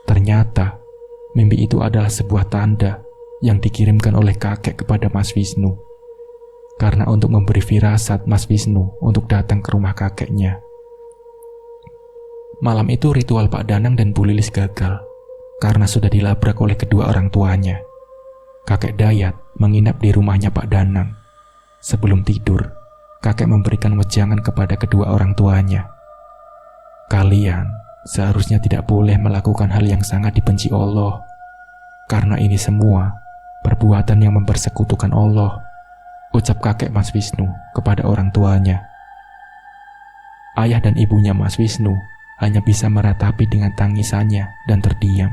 Ternyata, mimpi itu adalah sebuah tanda yang dikirimkan oleh kakek kepada Mas Wisnu. Karena untuk memberi firasat Mas Wisnu untuk datang ke rumah kakeknya. Malam itu ritual Pak Danang dan Bu Lilis gagal karena sudah dilabrak oleh kedua orang tuanya. Kakek Dayat menginap di rumahnya Pak Danang. Sebelum tidur, kakek memberikan wejangan kepada kedua orang tuanya. Kalian seharusnya tidak boleh melakukan hal yang sangat dibenci Allah, karena ini semua perbuatan yang mempersekutukan Allah, ucap kakek Mas Wisnu kepada orang tuanya. Ayah dan ibunya Mas Wisnu hanya bisa meratapi dengan tangisannya dan terdiam.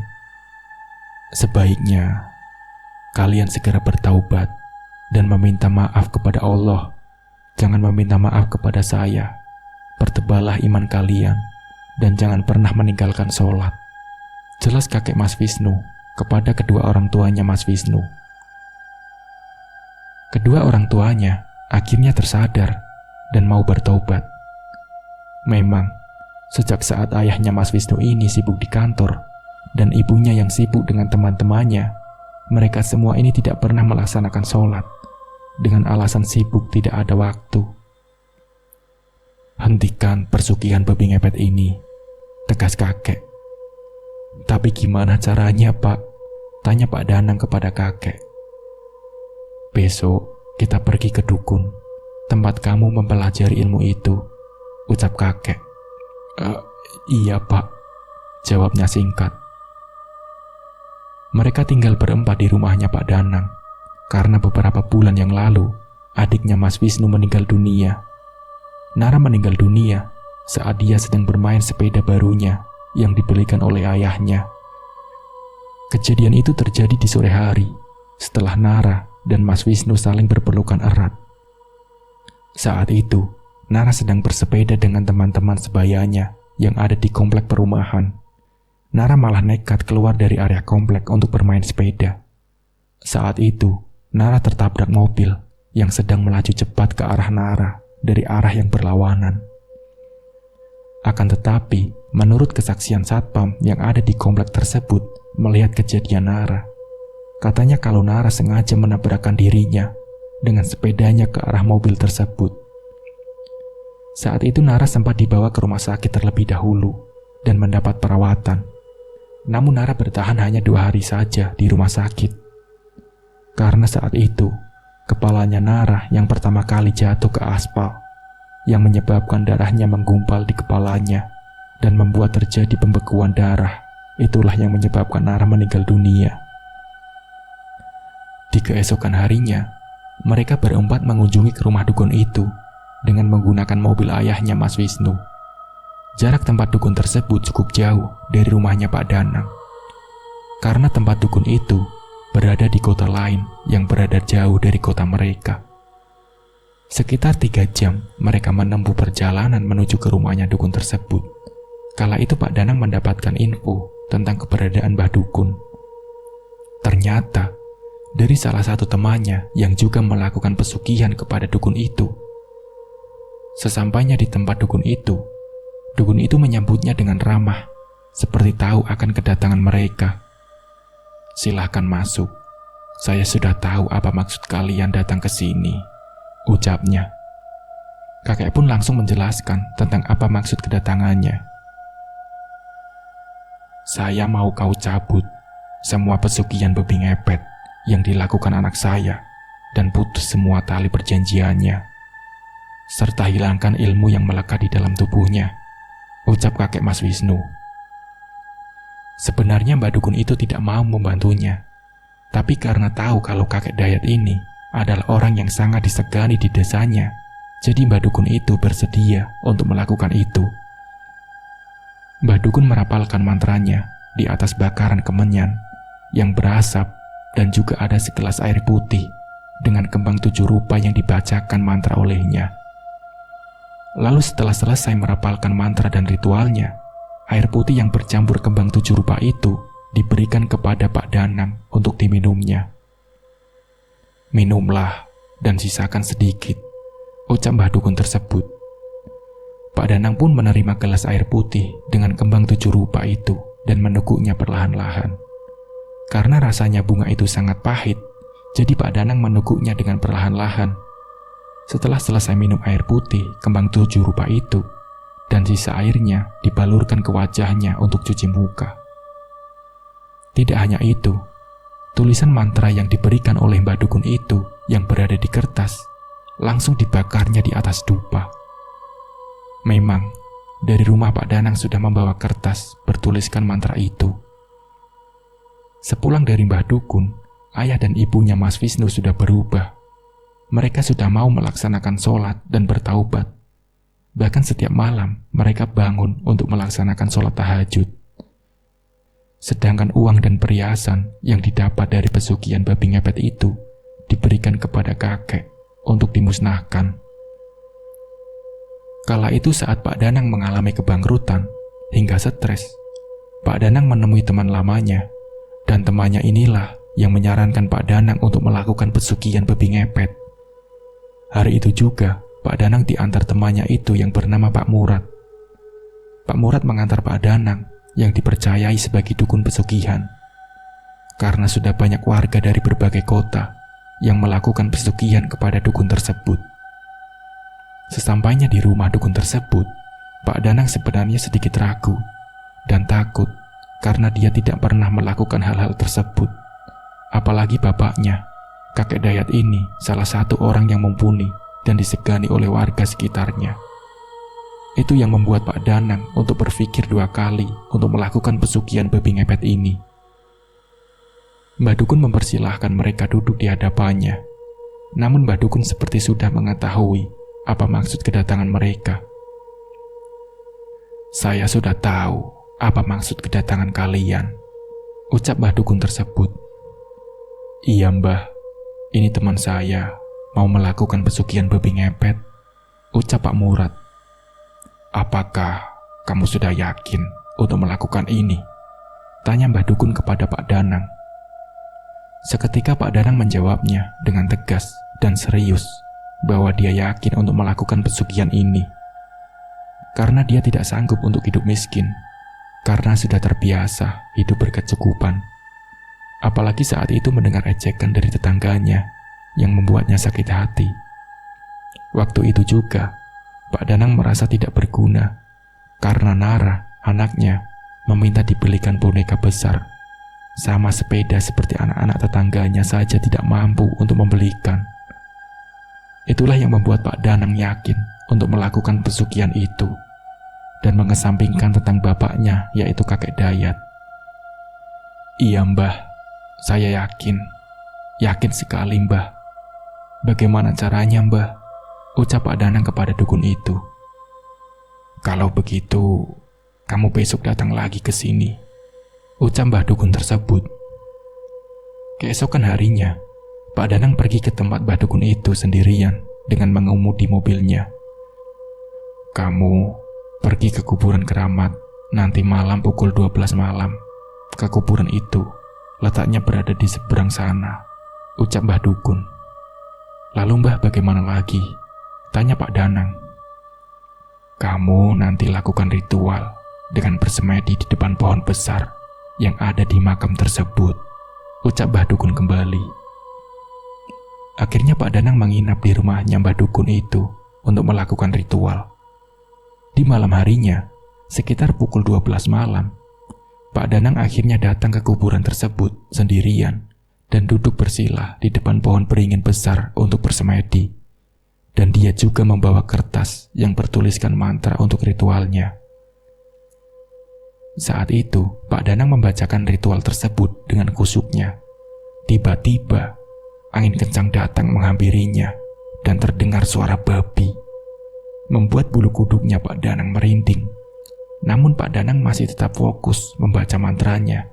Sebaiknya kalian segera bertaubat dan meminta maaf kepada Allah. Jangan meminta maaf kepada saya. Perteballah iman kalian dan jangan pernah meninggalkan sholat, jelas kakek Mas Wisnu kepada kedua orang tuanya Mas Wisnu. Kedua orang tuanya akhirnya tersadar dan mau bertaubat. Memang, sejak saat ayahnya Mas Wisnu ini sibuk di kantor dan ibunya yang sibuk dengan teman-temannya, mereka semua ini tidak pernah melaksanakan sholat dengan alasan sibuk tidak ada waktu. Hentikan persugihan babi ngepet ini, tegas kakek. Tapi gimana caranya, Pak? Tanya Pak Danang kepada kakek. Besok kita pergi ke dukun, tempat kamu mempelajari ilmu itu, ucap kakek. Iya Pak, jawabnya singkat. Mereka tinggal berempat di rumahnya Pak Danang, karena beberapa bulan yang lalu, adiknya Mas Wisnu meninggal dunia. Nara meninggal dunia saat dia sedang bermain sepeda barunya yang dibelikan oleh ayahnya. Kejadian itu terjadi di sore hari, setelah Nara dan Mas Wisnu saling berpelukan erat. Saat itu, Nara sedang bersepeda dengan teman-teman sebayanya yang ada di komplek perumahan. Nara malah nekat keluar dari area komplek untuk bermain sepeda. Saat itu, Nara tertabrak mobil yang sedang melaju cepat ke arah Nara dari arah yang berlawanan. Akan tetapi, menurut kesaksian satpam yang ada di komplek tersebut melihat kejadian Nara, katanya kalau Nara sengaja menabrakkan dirinya dengan sepedanya ke arah mobil tersebut. Saat itu Nara sempat dibawa ke rumah sakit terlebih dahulu dan mendapat perawatan. Namun Nara bertahan hanya 2 hari saja di rumah sakit. Karena saat itu, kepalanya Nara yang pertama kali jatuh ke aspal, yang menyebabkan darahnya menggumpal di kepalanya dan membuat terjadi pembekuan darah. Itulah yang menyebabkan Nara meninggal dunia. Di keesokan harinya, mereka berempat mengunjungi ke rumah dukun itu dengan menggunakan mobil ayahnya Mas Wisnu. Jarak tempat dukun tersebut cukup jauh dari rumahnya Pak Danang. Karena tempat dukun itu berada di kota lain yang berada jauh dari kota mereka. Sekitar 3 jam mereka menempuh perjalanan menuju ke rumahnya dukun tersebut. Kala itu Pak Danang mendapatkan info tentang keberadaan Mbah Dukun. Ternyata dari salah satu temannya yang juga melakukan pesugihan kepada dukun itu. Sesampainya di tempat dukun itu menyambutnya dengan ramah, seperti tahu akan kedatangan mereka. Silahkan masuk, saya sudah tahu apa maksud kalian datang ke sini, ucapnya. Kakek pun langsung menjelaskan tentang apa maksud kedatangannya. Saya mau kau cabut semua pesugihan babi ngepet yang dilakukan anak saya dan putus semua tali perjanjiannya, serta hilangkan ilmu yang melekat di dalam tubuhnya, ucap kakek Mas Wisnu. Sebenarnya Mbak Dukun itu tidak mau membantunya, tapi karena tahu kalau kakek Dayat ini adalah orang yang sangat disegani di desanya, jadi Mbak Dukun itu bersedia untuk melakukan itu. Mbak Dukun merapalkan mantranya di atas bakaran kemenyan yang berasap dan juga ada segelas air putih dengan kembang 7 rupa yang dibacakan mantra olehnya. Lalu setelah selesai merapalkan mantra dan ritualnya, air putih yang bercampur kembang 7 rupa itu diberikan kepada Pak Danang untuk diminumnya. Minumlah dan sisakan sedikit, ucap Mbah Dukun tersebut. Pak Danang pun menerima gelas air putih dengan kembang 7 rupa itu dan meneguknya perlahan-lahan. Karena rasanya bunga itu sangat pahit, jadi Pak Danang meneguknya dengan perlahan-lahan. Setelah selesai minum air putih kembang 7 rupa itu, dan sisa airnya dibalurkan ke wajahnya untuk cuci muka. Tidak hanya itu, tulisan mantra yang diberikan oleh Mbak Dukun itu yang berada di kertas langsung dibakarnya di atas dupa. Memang, dari rumah Pak Danang sudah membawa kertas bertuliskan mantra itu. Sepulang dari Mbah Dukun, ayah dan ibunya Mas Wisnu sudah berubah. Mereka sudah mau melaksanakan sholat dan bertaubat. Bahkan setiap malam mereka bangun untuk melaksanakan sholat tahajud. Sedangkan uang dan perhiasan yang didapat dari pesugihan babi ngepet itu diberikan kepada kakek untuk dimusnahkan. Kala itu saat Pak Danang mengalami kebangkrutan hingga stres, Pak Danang menemui teman lamanya, dan temannya inilah yang menyarankan Pak Danang untuk melakukan pesugihan babi ngepet. Hari itu juga Pak Danang diantar temannya itu yang bernama Pak Murad. Pak Murad mengantar Pak Danang yang dipercayai sebagai dukun pesugihan, karena sudah banyak warga dari berbagai kota yang melakukan pesugihan kepada dukun tersebut. Sesampainya di rumah dukun tersebut, Pak Danang sebenarnya sedikit ragu dan takut karena dia tidak pernah melakukan hal-hal tersebut. Apalagi bapaknya, kakek Dayat ini salah satu orang yang mumpuni dan disegani oleh warga sekitarnya. Itu yang membuat Pak Danang untuk berpikir 2 kali untuk melakukan pesugihan babi ngepet ini. Mbah Dukun mempersilahkan mereka duduk di hadapannya. Namun Mbah Dukun seperti sudah mengetahui apa maksud kedatangan mereka. "Saya sudah tahu apa maksud kedatangan kalian," ucap Mbah Dukun tersebut. "Iya Mbah, ini teman saya mau melakukan pesugihan babi ngepet," ucap Pak Murad. "Apakah kamu sudah yakin untuk melakukan ini?" tanya Mbah Dukun kepada Pak Danang. Seketika Pak Danang menjawabnya dengan tegas dan serius bahwa dia yakin untuk melakukan pesugihan ini. Karena dia tidak sanggup untuk hidup miskin, karena sudah terbiasa hidup berkecukupan. Apalagi saat itu mendengar ejekan dari tetangganya yang membuatnya sakit hati. Waktu itu juga, Pak Danang merasa tidak berguna, karena Nara, anaknya, meminta dibelikan boneka besar. Sama sepeda seperti anak-anak tetangganya saja tidak mampu untuk membelikan. Itulah yang membuat Pak Danang yakin untuk melakukan pesugihan itu dan mengesampingkan tentang bapaknya, yaitu kakek Dayat. "Iya Mbah, saya yakin sekali Mbah." "Bagaimana caranya Mbah?" ucap Pak Danang kepada dukun itu. "Kalau begitu, kamu besok datang lagi ke sini," ucap Mbah Dukun tersebut. Keesokan harinya, Pak Danang pergi ke tempat Mbah Dukun itu sendirian dengan mengemudi mobilnya. "Kamu pergi ke kuburan keramat nanti malam pukul 12 malam. Ke kuburan itu, letaknya berada di seberang sana," ucap Mbah Dukun. "Lalu Mbah bagaimana lagi?" tanya Pak Danang. "Kamu nanti lakukan ritual dengan bersemedi di depan pohon besar yang ada di makam tersebut," ucap Mbah Dukun kembali. Akhirnya Pak Danang menginap di rumahnya Mbah Dukun itu untuk melakukan ritual. Di malam harinya, sekitar pukul 12 malam, Pak Danang akhirnya datang ke kuburan tersebut sendirian dan duduk bersila di depan pohon beringin besar untuk bersemedi. Dan dia juga membawa kertas yang bertuliskan mantra untuk ritualnya. Saat itu, Pak Danang membacakan ritual tersebut dengan khusyuknya. Tiba-tiba, angin kencang datang menghampirinya dan terdengar suara babi. Membuat bulu kuduknya Pak Danang merinding. Namun Pak Danang masih tetap fokus membaca mantranya.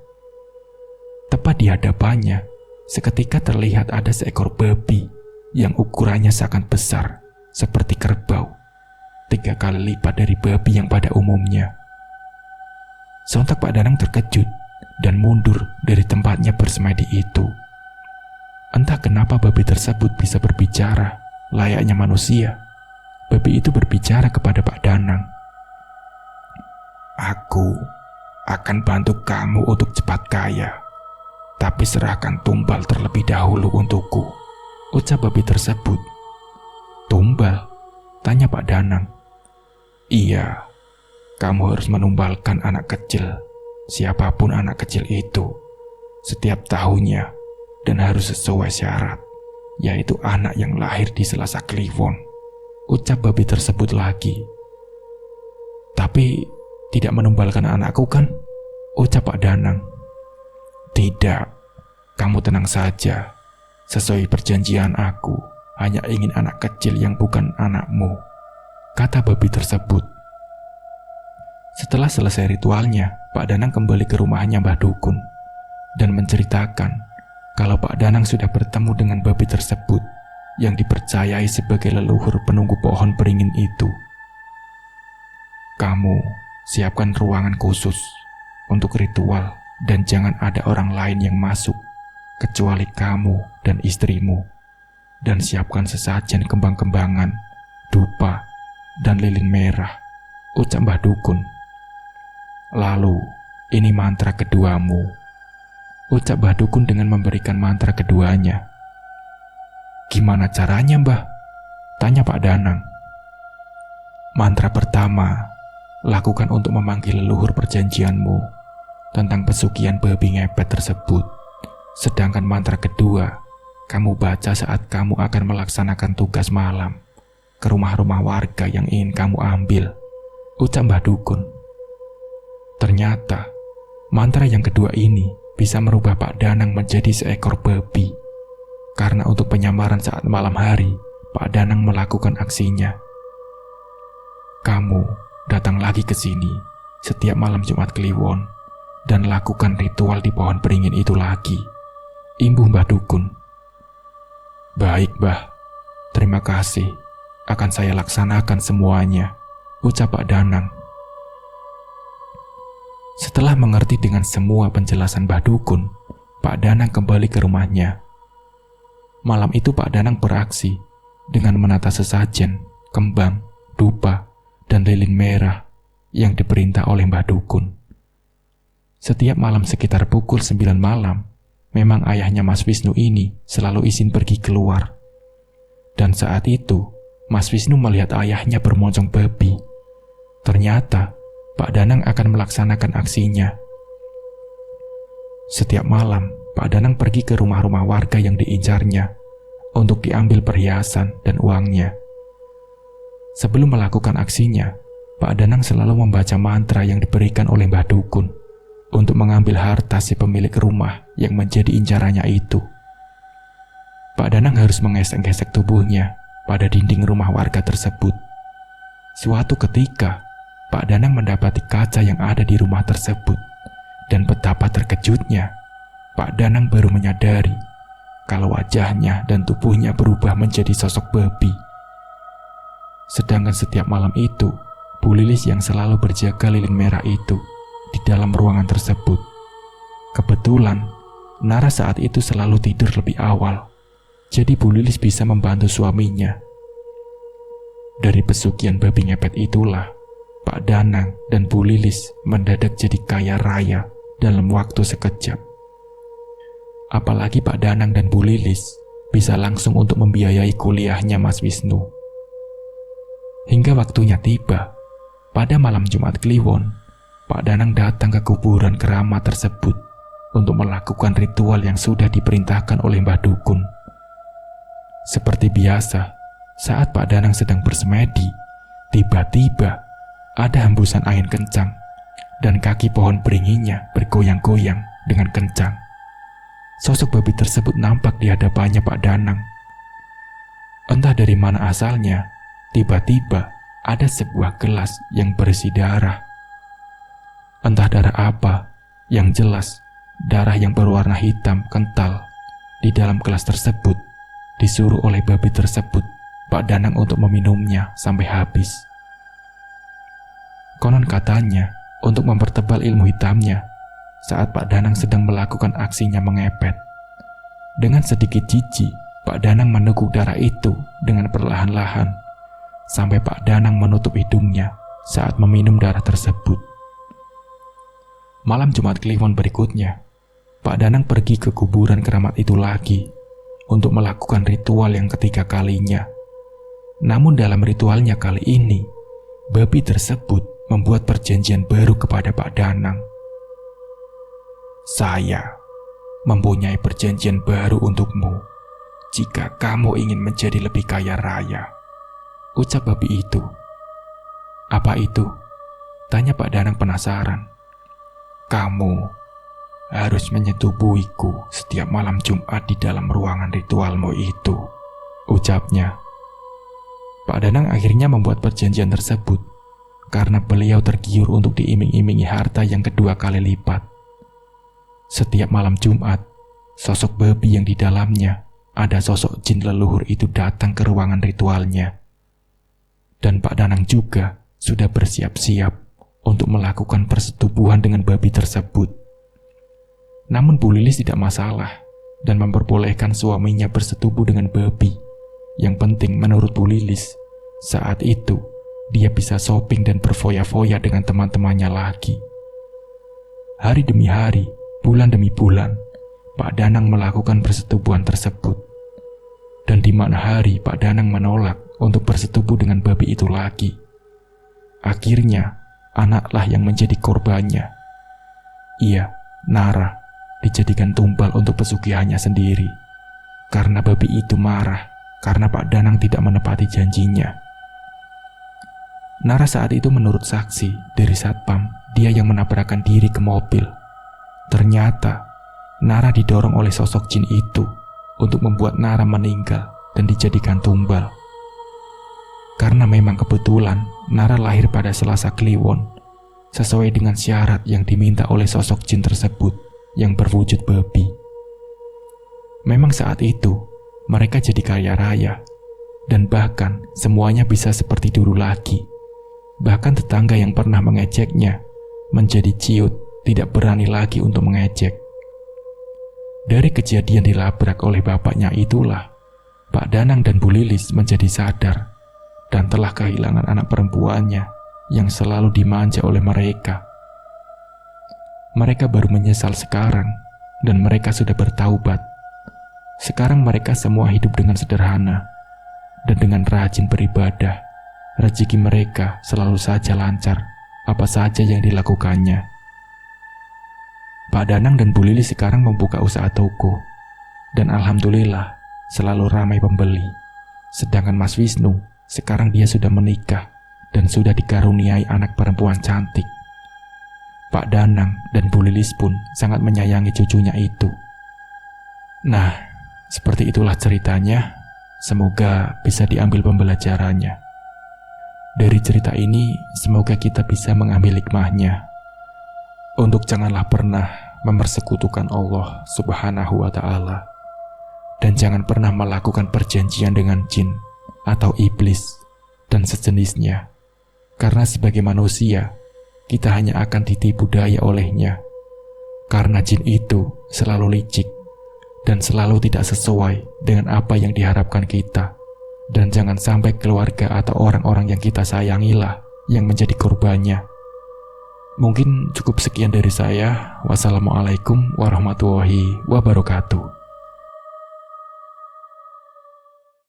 Tepat di hadapannya, seketika terlihat ada seekor babi yang ukurannya sangat besar, seperti kerbau, 3 kali lipat dari babi yang pada umumnya. Sontak Pak Danang terkejut dan mundur dari tempatnya bersemedi itu. Entah kenapa babi tersebut bisa berbicara layaknya manusia. Babi itu berbicara kepada Pak Danang Aku akan bantu kamu untuk cepat kaya, tapi serahkan tumbal terlebih dahulu untukku, ucap babi tersebut. Tumbal? Tanya Pak Danang. Iya, kamu harus menumbalkan anak kecil, siapapun anak kecil itu, setiap tahunnya, dan harus sesuai syarat, yaitu anak yang lahir di Selasa Kliwon, ucap babi tersebut lagi. Tapi tidak menumbalkan anakku kan? Ucap Pak Danang. Tidak, kamu tenang saja. Sesuai perjanjian aku, hanya ingin anak kecil yang bukan anakmu, kata babi tersebut. Setelah selesai ritualnya, Pak Danang kembali ke rumahnya Mbah Dukun dan menceritakan kalau Pak Danang sudah bertemu dengan babi tersebut yang dipercayai sebagai leluhur penunggu pohon beringin itu. Kamu siapkan ruangan khusus untuk ritual dan jangan ada orang lain yang masuk kecuali kamu dan istrimu. Dan siapkan sesajen kembang-kembangan, dupa, dan lilin merah, ucap Mbah Dukun. Lalu, ini mantra keduamu, ucap Mbah Dukun dengan memberikan mantra keduanya. Gimana caranya, Mbah? Tanya Pak Danang. Mantra pertama, lakukan untuk memanggil leluhur perjanjianmu tentang pesugihan babi ngepet tersebut. Sedangkan mantra kedua, kamu baca saat kamu akan melaksanakan tugas malam ke rumah-rumah warga yang ingin kamu ambil, ucap Mbah Dukun. Ternyata, mantra yang kedua ini bisa merubah Pak Danang menjadi seekor babi. Karena untuk penyamaran saat malam hari, Pak Danang melakukan aksinya. Kamu datang lagi ke sini setiap malam Jumat Kliwon dan lakukan ritual di pohon beringin itu lagi, imbuh Mbah Dukun. Baik, Mbah. Terima kasih. Akan saya laksanakan semuanya, ucap Pak Danang. Setelah mengerti dengan semua penjelasan Mbah Dukun, Pak Danang kembali ke rumahnya. Malam itu Pak Danang beraksi dengan menata sesajen, kembang, dupa, dan lilin merah yang diperintah oleh Mbah Dukun. Setiap malam sekitar pukul 9 malam, memang ayahnya Mas Wisnu ini selalu izin pergi keluar. Dan saat itu, Mas Wisnu melihat ayahnya bermoncong babi. Ternyata, Pak Danang akan melaksanakan aksinya. Setiap malam, Pak Danang pergi ke rumah-rumah warga yang diincarnya untuk diambil perhiasan dan uangnya. Sebelum melakukan aksinya, Pak Danang selalu membaca mantra yang diberikan oleh Mbah Dukun untuk mengambil harta si pemilik rumah yang menjadi incarannya itu. Pak Danang harus menggesek-gesek tubuhnya pada dinding rumah warga tersebut. Suatu ketika, Pak Danang mendapati kaca yang ada di rumah tersebut, dan betapa terkejutnya, Pak Danang baru menyadari kalau wajahnya dan tubuhnya berubah menjadi sosok babi. Sedangkan setiap malam itu, Bu Lilis yang selalu berjaga lilin merah itu di dalam ruangan tersebut. Kebetulan, Nara saat itu selalu tidur lebih awal, jadi Bu Lilis bisa membantu suaminya. Dari pesugihan babi ngepet itulah, Pak Danang dan Bu Lilis mendadak jadi kaya raya dalam waktu sekejap. Apalagi Pak Danang dan Bu Lilis bisa langsung untuk membiayai kuliahnya Mas Wisnu. Hingga waktunya tiba, pada malam Jumat Kliwon, Pak Danang datang ke kuburan keramat tersebut untuk melakukan ritual yang sudah diperintahkan oleh Mbah Dukun. Seperti biasa, saat Pak Danang sedang bersemedi, tiba-tiba ada hembusan angin kencang dan kaki pohon beringinnya bergoyang-goyang dengan kencang. Sosok babi tersebut nampak di hadapannya Pak Danang. Entah dari mana asalnya, tiba-tiba ada sebuah gelas yang berisi darah. Entah darah apa, yang jelas darah yang berwarna hitam kental. Di dalam gelas tersebut disuruh oleh babi tersebut Pak Danang untuk meminumnya sampai habis. Konon katanya untuk mempertebal ilmu hitamnya saat Pak Danang sedang melakukan aksinya mengepet. Dengan sedikit jijik, Pak Danang meneguk darah itu dengan perlahan-lahan sampai Pak Danang menutup hidungnya saat meminum darah tersebut. Malam Jumat Kliwon berikutnya, Pak Danang pergi ke kuburan keramat itu lagi untuk melakukan ritual yang ketiga kalinya. Namun dalam ritualnya kali ini, babi tersebut membuat perjanjian baru kepada Pak Danang. "Saya mempunyai perjanjian baru untukmu jika kamu ingin menjadi lebih kaya raya," ucap babi itu. "Apa itu?" tanya Pak Danang penasaran. "Kamu harus menyetubuhiku setiap malam Jumat di dalam ruangan ritualmu itu," ucapnya. Pak Danang akhirnya membuat perjanjian tersebut karena beliau tergiur untuk diiming-imingi harta yang kedua kali lipat. Setiap malam Jumat, sosok babi yang di dalamnya ada sosok jin leluhur itu datang ke ruangan ritualnya. Dan Pak Danang juga sudah bersiap-siap untuk melakukan persetubuhan dengan babi tersebut. Namun Bu Lilis tidak masalah dan memperbolehkan suaminya bersetubuh dengan babi. Yang penting menurut Bu Lilis, saat itu dia bisa shopping dan berfoya-foya dengan teman-temannya lagi. Hari demi hari, bulan demi bulan, Pak Danang melakukan persetubuhan tersebut. Dan di mana hari Pak Danang menolak untuk bersetubuh dengan babi itu lagi, akhirnya anaklah yang menjadi korbannya. Iya, Nara dijadikan tumbal untuk pesugihannya sendiri. Karena babi itu marah karena Pak Danang tidak menepati janjinya. Nara saat itu menurut saksi dari satpam, dia yang menabrakkan diri ke mobil. Ternyata Nara didorong oleh sosok jin itu untuk membuat Nara meninggal dan dijadikan tumbal. Karena memang kebetulan Nara lahir pada Selasa Kliwon, sesuai dengan syarat yang diminta oleh sosok jin tersebut yang berwujud babi. Memang saat itu mereka jadi kaya raya, dan bahkan semuanya bisa seperti dulu lagi. Bahkan tetangga yang pernah mengejeknya menjadi ciut, tidak berani lagi untuk mengejek. Dari kejadian dilabrak oleh bapaknya itulah, Pak Danang dan Bu Lilis menjadi sadar dan telah kehilangan anak perempuannya yang selalu dimanja oleh mereka. Mereka baru menyesal sekarang dan mereka sudah bertaubat. Sekarang mereka semua hidup dengan sederhana dan dengan rajin beribadah. Rezeki mereka selalu saja lancar, apa saja yang dilakukannya. Pak Danang dan Bu Lilis sekarang membuka usaha toko dan alhamdulillah selalu ramai pembeli. Sedangkan Mas Wisnu sekarang dia sudah menikah dan sudah dikaruniai anak perempuan cantik. Pak Danang dan Bu Lilis pun sangat menyayangi cucunya itu. Nah, seperti itulah ceritanya. Semoga bisa diambil pembelajarannya. Dari cerita ini, semoga kita bisa mengambil hikmahnya. Untuk janganlah pernah mempersekutukan Allah Subhanahu wa Ta'ala, dan jangan pernah melakukan perjanjian dengan jin atau iblis dan sejenisnya, karena sebagai manusia kita hanya akan ditipu daya olehnya, karena jin itu selalu licik dan selalu tidak sesuai dengan apa yang diharapkan kita. Dan jangan sampai keluarga atau orang-orang yang kita sayangilah yang menjadi korbannya. Mungkin cukup sekian dari saya. Wassalamualaikum warahmatullahi wabarakatuh.